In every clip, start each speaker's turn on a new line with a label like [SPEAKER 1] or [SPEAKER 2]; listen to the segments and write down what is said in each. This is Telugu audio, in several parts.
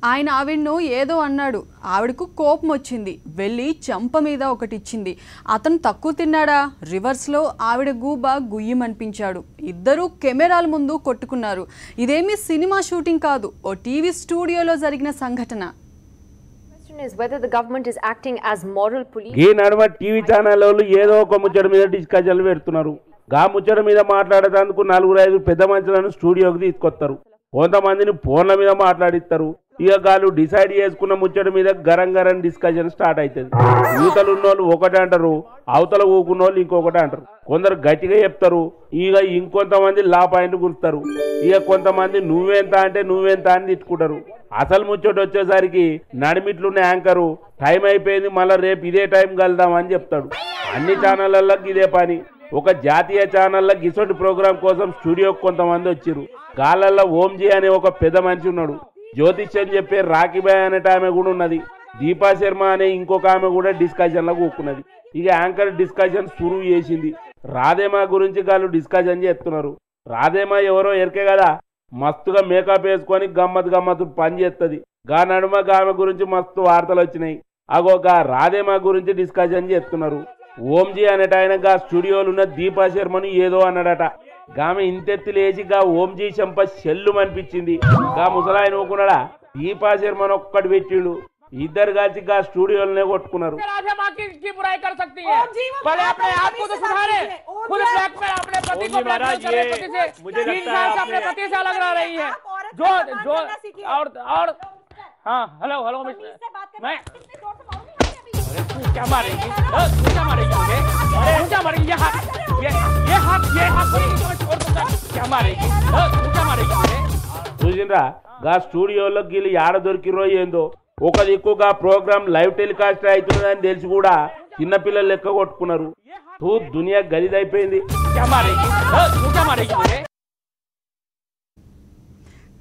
[SPEAKER 1] ఆయన ఆవిడను ఏదో అన్నాడు. ఆవిడకు కోపం వచ్చింది. వెళ్ళి చంప మీద ఒకటిచ్చింది. అతను తక్కువ తిన్నాడా? రివర్స్లో ఆవిడ గూబ గుయ్యమనిపించాడు. ఇద్దరూ కెమెరాల ముందు కొట్టుకున్నారు. ఇదేమీ సినిమా షూటింగ్ కాదు, ఓ టీవీ స్టూడియోలో జరిగిన సంఘటన.
[SPEAKER 2] Is whether the government is acting as moral police.
[SPEAKER 3] ఈ నడుమ టీవీ ఛానళ్ళు ఏదో ఒక ముచ్చట మీద డిస్కషన్లు పెడుతున్నారు. గా ముచ్చట మీద మాట్లాడేందుకు 4-5 పెద్ద మనుషులను స్టూడియోకి తీసుకొస్తారు. కొంతమందిని ఫోన్ల మీద మాట్లాడిస్తారు. ఇక గాలు డిసైడ్ చేసుకున్న ముచ్చట మీద గరం డిస్కషన్ స్టార్ట్ అవుతుంది. యువతలు ఉన్నోళ్ళు ఒకటి అంటారు, అవతల ఊకున్నోళ్ళు ఇంకొకటి అంటారు. కొందరు గట్టిగా చెప్తారు, ఇక ఇంకొంతమంది లా పాయింట్ గుర్తారు. ఇక కొంతమంది నువ్వెంత అంటే నువ్వెంత అని తిట్టుకుంటారు. అసలు ముచ్చట వచ్చేసరికి నడిమిట్లున్న యాంకరు టైం అయిపోయింది, మళ్ళీ రేపు ఇదే టైం కలుద్దామని చెప్తాడు. అన్ని ఛానళ్ళల్లో ఇదే పని. ఒక జాతీయ ఛానల్లో గిసోటి ప్రోగ్రాం కోసం స్టూడియోకి కొంతమంది వచ్చారు. గాలల్లో ఓంజీ అనే ఒక పెద్ద మనిషి ఉన్నాడు. జ్యోతిష్యం చెప్పే రాఖీబాయ్ అనేట ఆమె కూడా ఉన్నది. దీపా శర్మ అనే ఇంకొక ఆమె కూడా డిస్కషన్లో కూకున్నది. ఇక యాంకర్ డిస్కషన్ సురువు చేసింది. రాధేమా గురించి గాలు డిస్కషన్ చేస్తున్నారు. రాధేమా ఎవరో ఎరికే కదా, మస్తుగా మేకప్ వేసుకొని గమ్మత్తు పని చేస్తుంది. గా నడుమ ఆమె గురించి మస్తు వార్తలు వచ్చినాయి. అగో గా రాధేమా గురించి డిస్కషన్ చేస్తున్నారు. ఓంజీ అనేట ఆయన గా స్టూడియోలో ఉన్న దీపా శర్మను ఏదో అన్నాడట. గామె ఇంతెత్తి లేచి గా ఓంజీ చెంప చెల్లు అనిపించింది. గా ముసలాయన ఊకున్నాడా, దీపా శర్మను ఒక్కటి పెట్టిండు. ఇద్దరు కలిసి గా స్టూడియోలోనే కొట్టుకున్నారు.
[SPEAKER 4] क्या मारेगी? क्या मारेगी मुझे? क्या मारेगी? ये हाथ क्या मारेगी? क्या मारेगी मुझे?
[SPEAKER 3] చూసిండ్రా గా స్టూడియోలో గిల్లి ఆడ దొరికిరో ఏందో. ఒక దిక్కుగా ప్రోగ్రామ్ లైవ్ టెలికాస్ట్ అవుతుందని తెలిసి కూడా చిన్నపిల్లలు లెక్క కొట్టుకున్నారు. దునియా గలీదైపోయింది.
[SPEAKER 4] क्या मारेगी? क्या मारेगी मुझे?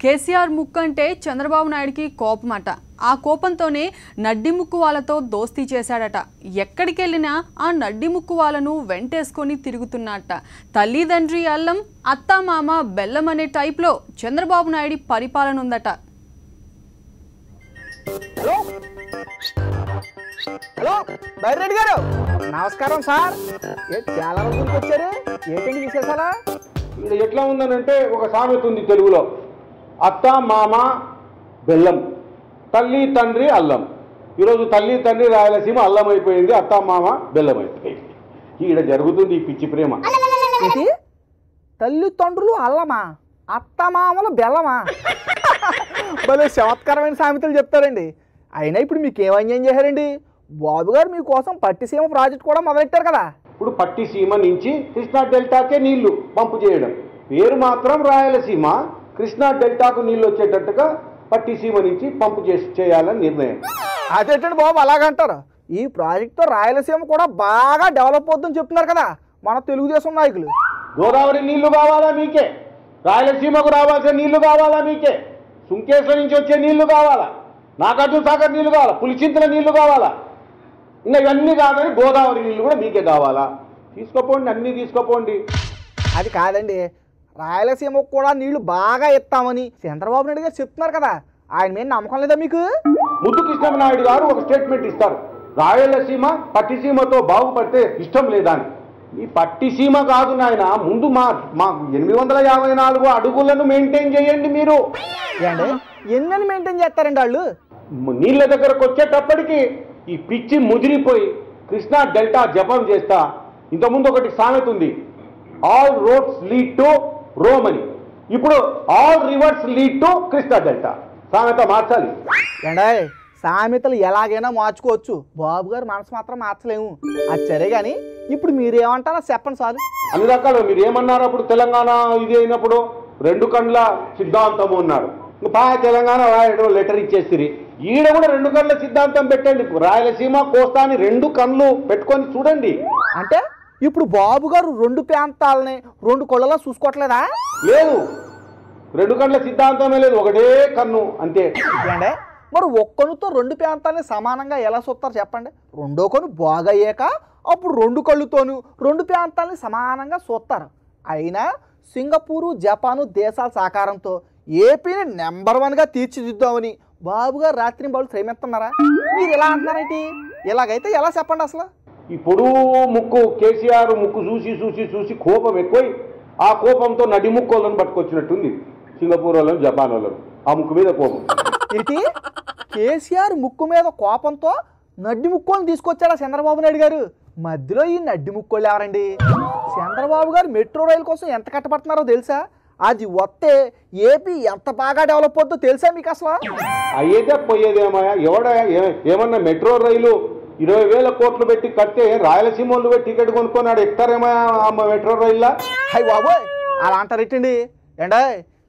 [SPEAKER 1] కేసీఆర్ ముక్కు అంటే చంద్రబాబు నాయుడికి కోపమట. ఆ కోపంతోనే నడ్డి ముక్కు వాళ్ళతో దోస్తీ చేశాడట. ఎక్కడికి వెళ్ళినా ఆ నడ్డి ముక్కు వాళ్ళను వెంటేసుకొని తిరుగుతున్నట్ట. తల్లిదండ్రి అల్లం, అత్తామామ బెల్లం అనే టైప్లో చంద్రబాబు నాయుడి పరిపాలన ఉందట.
[SPEAKER 5] హలో బైరెడ్డి గారు, నమస్కారం సార్. చాలా రోజులకు వచ్చారు, ఏంటండి విశేషాలా?
[SPEAKER 6] ఇది ఎట్లా ఉందనంటే ఒక సామెత ఉంది తెలుగులో, అత్త మామ బెల్లం, తల్లి తండ్రి అల్లం. ఈరోజు తల్లి తండ్రి రాయలసీమ అల్లం అయిపోయింది, అత్త మామ బెల్లం అయిపోయింది. ఈడ జరుగుతుంది ఈ పిచ్చి ప్రేమ.
[SPEAKER 5] ఇది తల్లిదండ్రులు అల్లమా, అత్తమామలు బెల్లమా? భలే చమత్కరమైన సామెతలు చెప్తారండి. అయినా ఇప్పుడు మీకు ఏం అన్యాయం చేశారండి? బాబు గారు మీకోసం పట్టిసీమ ప్రాజెక్ట్ కూడా మొదలెట్టారు కదా.
[SPEAKER 6] ఇప్పుడు పట్టిసీమ నుంచి కృష్ణా డెల్టాకే నీళ్లు పంపు చేయడం. పేరు మాత్రం రాయలసీమ, కృష్ణా డెల్టాకు నీళ్ళు వచ్చేటట్టుగా పట్టిసీమ నుంచి పంపు చేయాలని నిర్ణయం.
[SPEAKER 5] అదేంటండి బాబు అలాగంటారు? ఈ ప్రాజెక్ట్తో రాయలసీమ కూడా బాగా డెవలప్ అవుతుందని చెప్తున్నారు కదా మన తెలుగుదేశం నాయకులు.
[SPEAKER 6] గోదావరి నీళ్లు కావాలా మీకే? రాయలసీమకు రావాల్సిన నీళ్లు కావాలా మీకే? సుంకేశ్వరం నుంచి వచ్చే నీళ్లు కావాలా? నాగార్జున సాగర్ నీళ్లు కావాలా? పులిచింతల నీళ్లు కావాలా? ఇంకా ఇవన్నీ కాదని గోదావరి నీళ్లు కూడా మీకే కావాలా? తీసుకోపోండి, అన్నీ తీసుకోపోండి.
[SPEAKER 5] అది కాదండి, రాయలసీమకు కూడా నీళ్లు బాగా ఇస్తామని చంద్రబాబు నాయుడు గారు చెప్తున్నారు కదా, ఆయన మీద నమ్మకం లేదా మీకు?
[SPEAKER 6] ముద్దు కృష్ణమనాయుడు గారు ఒక స్టేట్మెంట్ ఇస్తారు, రాయలసీమ పట్టిసీమతో బాగుపడితే ఇష్టం లేదా అని. ఈ పట్టిసీమ కాదు నాయన, ముందు మా 854 అడుగులను మెయింటైన్ చేయండి మీరు.
[SPEAKER 5] ఏండి ఎన్నని మెయింటైన్ చేస్తారండి వాళ్ళు?
[SPEAKER 6] నీళ్ళ దగ్గరకు వచ్చేటప్పటికి ఈ పిచ్చి ముదిరిపోయి కృష్ణా డెల్టా జపం చేస్తా. ఇంతకుముందు ఒకటి సామెత ఉంది, all roads lead to Rome అని. ఇప్పుడు all reverse lead to Krishna delta. సామెత మార్చాలి.
[SPEAKER 5] ఏండే సామెతలు ఎలాగైనా మార్చుకోవచ్చు, బాబు గారు మనసు మాత్రం మార్చలేము. అది సరే కానీ ఇప్పుడు మీరేమంటారో చెప్పండి చాలు.
[SPEAKER 6] అన్ని రకాలు మీరు ఏమన్నారు అప్పుడు తెలంగాణ ఇది అయినప్పుడు? 2 కండ్ల సిద్ధాంతము అన్నారు. తెలంగాణ రాయడం లెటర్ ఇచ్చేసిరి. ఈడ కూడా 2 కండ్ల సిద్ధాంతం పెట్టండి. రాయలసీమ కోస్తాని 2 కళ్ళు పెట్టుకొని చూడండి.
[SPEAKER 5] అంటే ఇప్పుడు బాబు గారు 2 ప్రాంతాలని 2 కొళ్ళలా చూసుకోవట్లేదా?
[SPEAKER 6] లేదు, 2 కండ్ల సిద్ధాంతమే లేదు, ఒకటే కన్ను అంతే.
[SPEAKER 5] అంటే మరి ఒక్కనుతో 2 ప్రాంతాలని సమానంగా ఎలా చూస్తారు చెప్పండి? రెండో కన్ను బాగా అయ్యాక అప్పుడు 2 కళ్ళుతోనూ 2 ప్రాంతాలని సమానంగా చూస్తారు. అయినా సింగపూరు, జపాను దేశాల సహకారంతో ఏపీని నెంబర్ 1గా తీర్చిదిద్దామని బాబు గారు రాత్రి బాబు శ్రమిస్తున్నారా? మీరు ఇలా అంటున్నారేంటి? ఇలాగైతే ఎలా చెప్పండి అసలు?
[SPEAKER 6] ఇప్పుడు ముక్కు కేసీఆర్ ముక్కు చూసి చూసి చూసి కోపం ఎక్కువై ఆ కోపంతో నడి ముక్కు వాళ్ళని పట్టుకొచ్చినట్టుంది. సింగపూర్ వాళ్ళని, జపాన్ వాళ్ళని ఆ ముక్కు మీద కోపం.
[SPEAKER 5] ఏంటి? కేసీఆర్ ముక్కు మీద కోపంతో నడ్డి ముక్కోని తీసుకొచ్చాడా చంద్రబాబు నాయుడు గారు? మధ్యలో ఈ నడ్డి ముక్కోళ్ళు ఎవరండి? చంద్రబాబు గారు మెట్రో రైలు కోసం ఎంత కట్టబడుతున్నారో తెలుసా? అది వస్తే ఏపీ ఎంత బాగా డెవలప్ అవుతుందో తెలుసా మీకు అసలు?
[SPEAKER 6] అయ్యేదే పోయేదేమయ్యా? ఏమన్నా మెట్రో రైలు 20,000 కోట్లు పెట్టి కడితే రాయలసీమ వాళ్ళు పెట్టి టికెట్ కొనుక్కొని ఎక్కుతారేమో మెట్రో రైల్లో?
[SPEAKER 5] అయ్యి బాబోయ్, అలా అంటారేంటండి? ఏంటో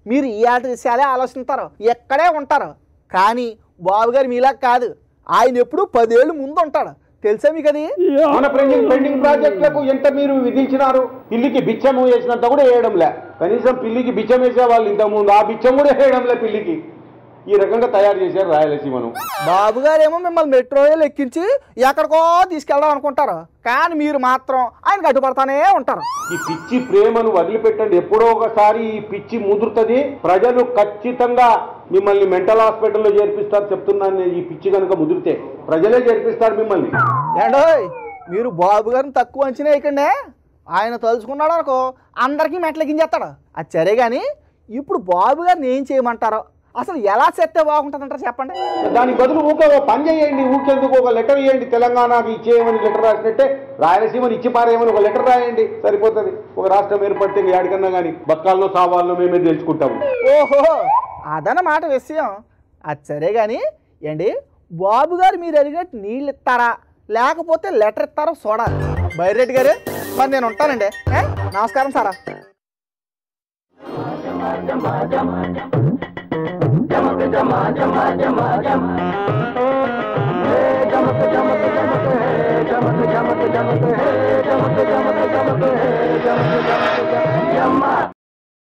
[SPEAKER 5] మీరు ఈ ఆట విషయాలే ఆలోచిస్తారు, ఎక్కడే ఉంటారు. కానీ బాబు గారు మీలా కాదు, ఆయన ఎప్పుడు 10 ఏళ్ళు ముందు ఉంటాడు తెలుసా మీకు? అది
[SPEAKER 6] మన పెండింగ్ ప్రాజెక్టులకు ఎంత మీరు విధించినారు? పిల్లికి బిచ్చం వేసినంత కూడా వేయడంలే. కనీసం పిల్లికి బిచ్చం వేసే వాళ్ళు ఇంతకుముందు ఆ బిచ్చం కూడా వేయడంలే పిల్లికి. ఈ రకంగా తయారు చేశారు రాయలసీమను.
[SPEAKER 5] బాబు గారేమో మిమ్మల్ని మెట్రో రైలు ఎక్కించి ఎక్కడికో తీసుకెళ్దాం అనుకుంటారు, కానీ మీరు మాత్రం ఆయన కట్టుబడతానే ఉంటారు.
[SPEAKER 6] ఈ పిచ్చి ప్రేమను వదిలిపెట్టండి. ఎప్పుడో ఒకసారి ఈ పిచ్చి ముదురుతుంది. ప్రజలు ఖచ్చితంగా మిమ్మల్ని మెంటల్ హాస్పిటల్లో చేర్పిస్తారు చెప్తున్నాను. ఈ పిచ్చి కనుక ముదిరితే ప్రజలే చేర్పిస్తారు మిమ్మల్ని.
[SPEAKER 5] ఏండోయ్, మీరు బాబు గారిని తక్కువ అంచనా వేయకండి. ఆయన తలుచుకున్నాడు అనుకో అందరికీ మెట్లెక్కించేస్తాడు. అది సరే కానీ ఇప్పుడు బాబు గారిని ఏం చేయమంటారో, అసలు ఎలా చేస్తే బాగుంటుందంటారు చెప్పండి?
[SPEAKER 6] దానికి బదులు ఊకే పని చేయండి. ఊకెందుకు ఒక లెటర్ ఇవ్వండి. తెలంగాణకి ఇచ్చేయమని లెటర్ రాసినట్టే రాయలసీమని ఇచ్చి పారేయమని ఒక లెటర్ రాయండి, సరిపోతుంది. ఒక రాష్ట్రం ఏర్పడితే ఏడికన్నా కానీ బతకాల్లో సావాల్లో మేమే తెలుసుకుంటాము.
[SPEAKER 5] ఓహో, అదనమాట విషయం. అది సరే కానీ ఏంటి, బాబు గారు మీరు అడిగినట్టు నీళ్ళు ఇస్తారా లేకపోతే లెటర్ ఇస్తారో చూడాలి. బైరెడ్డి గారు, మరి నేను ఉంటానండి. నమస్కారం సారా.
[SPEAKER 7] జమక్ జమక్ జమక్ జమక్ జమక్ జమక్ జమక్